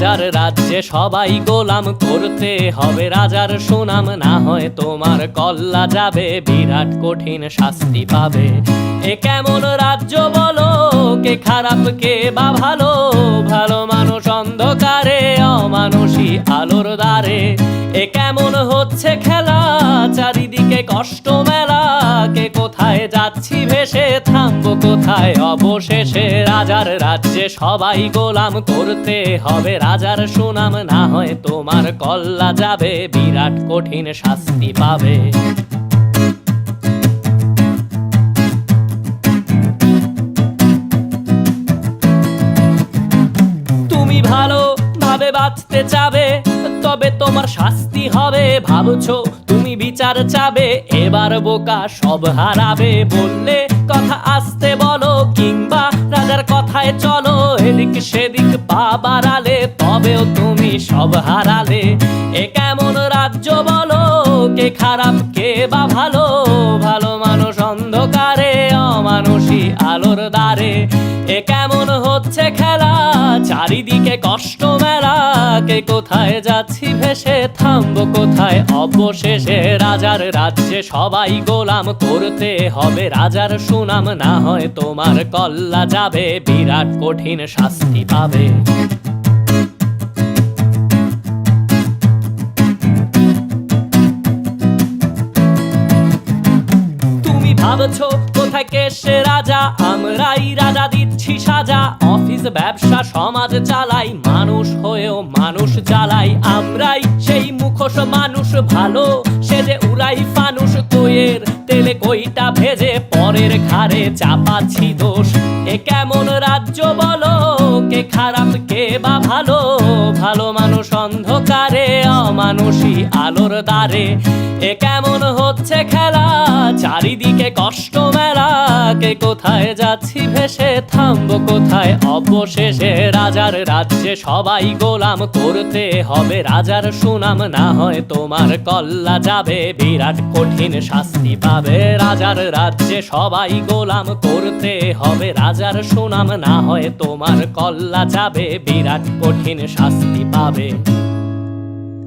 রাজার রাজ্যে সবাই গোলাম, করতে হবে রাজার সুনাম, না হয় তোমার কল্লা যাবে, বিরাট কঠিন শাস্তি পাবে। এ কেমন রাজ্য বলো, কে খারাপ কে বা ভালো, ভালো মানুষ অন্ধকারে, অমানুষী আলোর দ্বারে। এ কেমন হচ্ছে খেলা, চারিদিকে কষ্ট মেলা, কে কোথায় যাচ্ছি ভেসে, থামবো কোথায় অবশেষে। রাজার রাজ্যে সবাই গোলাম, করতে হবে রাজার সুনাম, না হয় তোমার কল্লা যাবে, বিরাট কঠিন শাস্তি পাবে। তুমি ভালো ভাবে বাঁচতে চাবে, তবে তোমার শাস্তি হবে। ভাবছো তুমি বিচার চাবে, এবার বোকা সব হারাবে। বললে কথা আসতে বলো, কিংবা রাজার কথায় চলো, এদিক সেদিক পা বাড়ালে, তবেও তুমি সব হারালে। এ কেমন রাজ্য বলো, কে খারাপ কে বা ভালো, ভালো মানুষ অন্ধকারে, অমানুষী আলোর দ্বারে। এ কেমন হচ্ছে খেলা, চারিদিকে কষ্ট মেলা, কে কোথায় যাচ্ছি ভেসে, থামবো কোথায় অবশেষে। রাজার রাজ্যে সবাই গোলাম, করতে হবে রাজার সুনাম, না হয় তোমার কল্লা যাবে, বিরাট কঠিন শাস্তি পাবে। তুমি ভাবছো কোথায় কে সে রাজা, আমরাই রাজা দিচ্ছি সাজা। অফিস ব্যবসা সমাজ চালাই, মানুষ হয়েও মানুষ জ্বালাই। আমরাই সেই মুখোশ মানুষ ভালো, সে যে উড়াই ফানুষ। কইয়ের তেলে কইটা ভেজে, পরের ঘাড়ে চাপাচ্ছি দোষ। এ কেমন রাজ্য বলো, কে খারাপ কে বা ভালো, ভালো মানুষ অন্ধকারে, অমানুষী আলোর দ্বারে। এ কেমন হচ্ছে খেলা, চারিদিকে কষ্ট মেলা, কে কোথায় যাচ্ছি ভেসে, থামবো কোথায় অবশেষে। রাজার রাজ্যে সবাই গোলাম, করতে হবে রাজার সুনাম, না হয় তোমার কল্লা যাবে, বিরাট কঠিন শাস্তি পাবে। রাজার রাজ্যে সবাই গোলাম, করতে হবে রাজার সুনাম, না হয় তোমার কল্লা যাবে, বিরাট কঠিন শাস্তি পাবে।